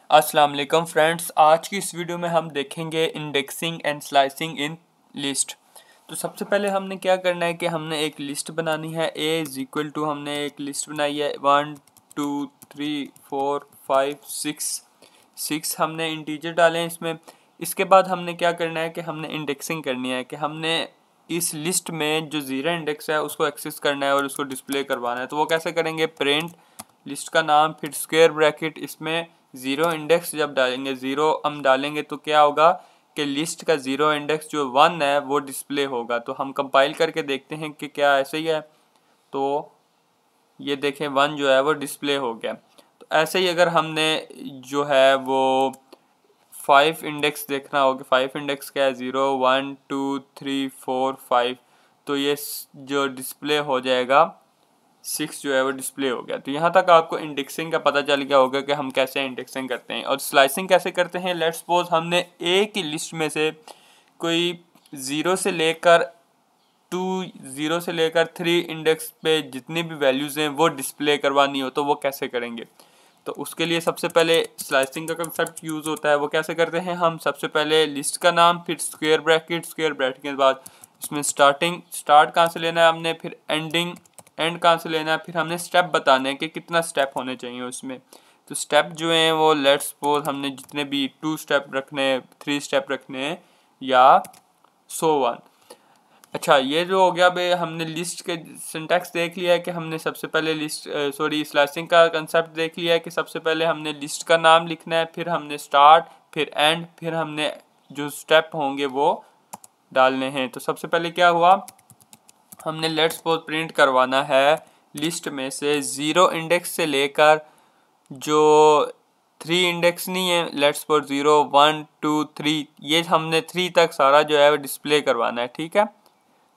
अस्सलाम वालेकुम फ्रेंड्स, आज की इस वीडियो में हम देखेंगे indexing and slicing in list. तो सबसे पहले हमने क्या करना है कि हमने एक लिस्ट बनानी है। ए इज इक्वल टू, हमने एक लिस्ट बनाई है 1 2 3 4 5 6 हमने इंटीजर डाले हैं इसमें। इसके बाद हमने क्या करना है कि हमने इंडेक्सिंग करनी है कि हमने इस लिस्ट में जो ज़ीरो इंडेक्स है उसको एक्सेस करना है और उसको डिस्प्ले करवाना है। तो वो कैसे करेंगे, प्रिंट लिस्ट का नाम फिर स्क्वायर ब्रैकेट, इसमें ज़ीरो इंडेक्स जब डालेंगे, ज़ीरो हम डालेंगे तो क्या होगा कि लिस्ट का ज़ीरो इंडेक्स जो 1 है वो डिस्प्ले होगा। तो हम कंपाइल करके देखते हैं कि क्या ऐसे ही है। तो ये देखें 1 जो है वो डिस्प्ले हो गया। तो ऐसे ही अगर हमने जो है वो 5 इंडेक्स देखना होगा, 5 इंडेक्स क्या है, 0 1 2 3 4 5, तो ये जो डिस्प्ले हो जाएगा 6 जो है वो डिस्प्ले हो गया। तो यहाँ तक आपको इंडेक्सिंग का पता चल गया होगा कि हम कैसे इंडेक्सिंग करते हैं। और स्लाइसिंग कैसे करते हैं, लेट्स सपोज हमने एक ही लिस्ट में से कोई 0 से लेकर 3 इंडेक्स पे जितनी भी वैल्यूज़ हैं वो डिस्प्ले करवानी हो, तो वो कैसे करेंगे। तो उसके लिए सबसे पहले स्लाइसिंग का कंसेप्ट यूज़ होता है। वो कैसे करते हैं, हम सबसे पहले लिस्ट का नाम फिर स्क्वायर ब्रैकेट के बाद इसमें स्टार्ट कहाँ से लेना है हमने, फिर एंड कहाँ से लेना है, फिर हमने स्टेप बताने हैं कि कितना स्टेप होने चाहिए उसमें। तो स्टेप जो हैं वो लेट्स सपोज हमने जितने भी 2 स्टेप रखने हैं, 3 स्टेप रखने हैं या सो वन। अच्छा, ये जो हो गया भाई, हमने लिस्ट के सिंटैक्स देख लिया है कि हमने सबसे पहले स्लाइसिंग का कंसेप्ट देख लिया है कि सबसे पहले हमने लिस्ट का नाम लिखना है, फिर हमने स्टार्ट फिर एंड, फिर हमने जो स्टेप होंगे वो डालने हैं। तो सबसे पहले क्या हुआ, हमने लेट्स सपोज प्रिंट करवाना है लिस्ट में से 0 इंडेक्स से लेकर जो 3 इंडेक्स नहीं है, लेट्स सपोज 0 1 2 3, ये हमने 3 तक सारा जो है वो डिस्प्ले करवाना है। ठीक है,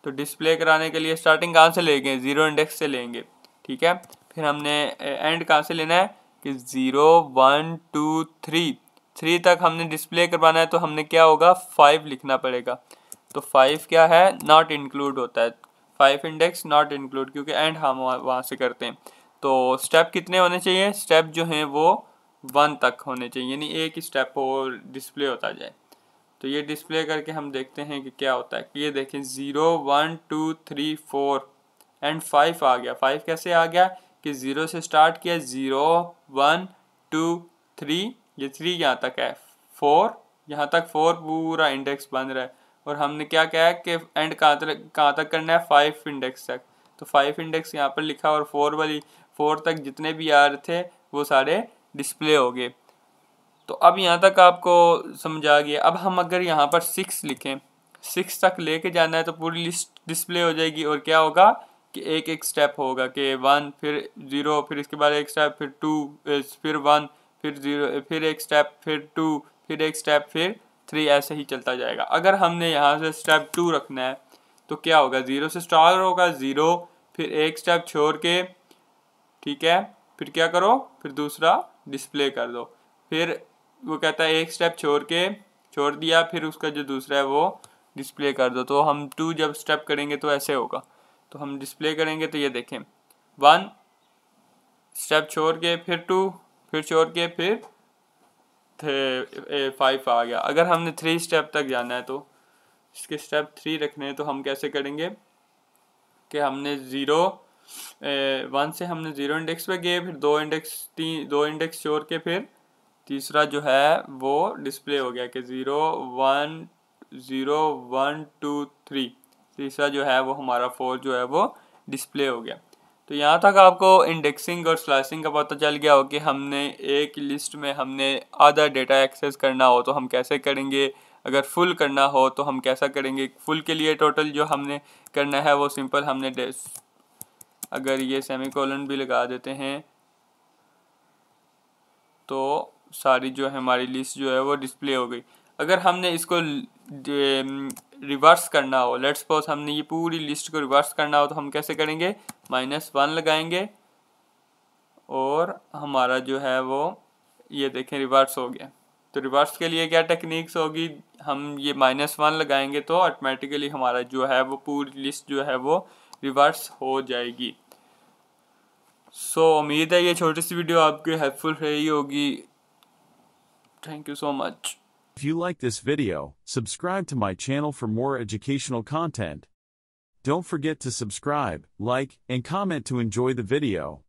तो डिस्प्ले कराने के लिए स्टार्टिंग कहाँ से लेंगे, 0 इंडेक्स से लेंगे। ठीक है, फिर हमने एंड कहाँ से लेना है कि 0 1 2 3 तक हमने डिस्प्ले करवाना है। तो हमने क्या होगा 5 लिखना पड़ेगा। तो 5 क्या है, नॉट इंक्लूड होता है, 5 इंडेक्स नॉट इंक्लूड, क्योंकि एंड हम वहाँ से करते हैं। तो स्टेप कितने होने चाहिए, स्टेप जो हैं वो 1 तक होने चाहिए, यानी एक ही स्टेप हो डिस्प्ले होता जाए। तो ये डिस्प्ले करके हम देखते हैं कि क्या होता है। कि ये देखें 0 1 2 3 4 एंड 5 आ गया। 5 कैसे आ गया कि 0 से स्टार्ट किया, 0 1 2 3, ये 3 यहाँ तक है, 4 यहाँ तक, 4 पूरा इंडेक्स बन रहा है। और हमने क्या कहा है कि एंड कहाँ तक करना है, 5 इंडेक्स तक। तो 5 इंडेक्स यहाँ पर लिखा और 4 तक जितने भी आ रहे थे वो सारे डिस्प्ले हो गए। तो अब यहाँ तक आपको समझ आ गया। अब हम अगर यहाँ पर 6 लिखें, 6 तक लेके जाना है तो पूरी लिस्ट डिस्प्ले हो जाएगी। और क्या होगा कि एक एक स्टेप होगा कि 1 फिर 0 फिर इसके बाद एक स्टेप फिर 2 फिर 1 फिर 0 फिर एक स्टेप फिर 2 फिर एक स्टेप फिर 3, ऐसे ही चलता जाएगा। अगर हमने यहाँ से स्टेप 2 रखना है तो क्या होगा, 0 से स्टार्ट होगा, 0 फिर एक स्टेप छोड़ के, ठीक है, फिर क्या करो, फिर दूसरा डिस्प्ले कर दो। फिर वो कहता है एक स्टेप छोड़ दिया, फिर उसका जो दूसरा है वो डिस्प्ले कर दो। तो हम 2 जब स्टेप करेंगे तो ऐसे होगा। तो हम डिस्प्ले करेंगे तो ये देखें 1 स्टेप छोड़ के फिर 2 फिर छोड़ के फिर 5 आ गया। अगर हमने 3 स्टेप तक जाना है तो इसके स्टेप 3 रखने हैं, तो हम कैसे करेंगे कि हमने 1 से हमने 0 इंडेक्स पे गए, फिर 2 इंडेक्स छोड़ के फिर तीसरा जो है वो डिस्प्ले हो गया कि 0 1 2 3, तीसरा जो है वो हमारा 4 जो है वो डिस्प्ले हो गया। तो यहाँ तक आपको इंडेक्सिंग और स्लाइसिंग का पता चल गया हो कि हमने एक लिस्ट में हमने आधा डेटा एक्सेस करना हो तो हम कैसे करेंगे, अगर फुल करना हो तो हम कैसा करेंगे। फुल के लिए टोटल जो हमने करना है वो सिंपल, हमने अगर ये सेमीकोलन भी लगा देते हैं तो सारी जो है हमारी लिस्ट जो है वो डिस्प्ले हो गई। अगर हमने इसको रिवर्स करना हो, लेट्स सपोज हमने ये पूरी लिस्ट को रिवर्स करना हो तो हम कैसे करेंगे, -1 लगाएंगे और हमारा जो है वो ये देखें रिवर्स हो गया। तो रिवर्स के लिए क्या टेक्निक्स होगी, हम ये -1 लगाएंगे तो ऑटोमेटिकली हमारा जो है वो पूरी लिस्ट जो है वो रिवर्स हो जाएगी। उम्मीद है ये छोटी सी वीडियो आपके हेल्पफुल रही होगी। Thank you so much. If you like this video, subscribe to my channel for more educational content. Don't forget to subscribe, like, and comment to enjoy the video.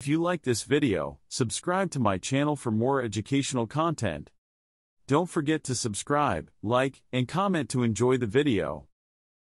If you like this video, subscribe to my channel for more educational content. Don't forget to subscribe, like, and comment to enjoy the video.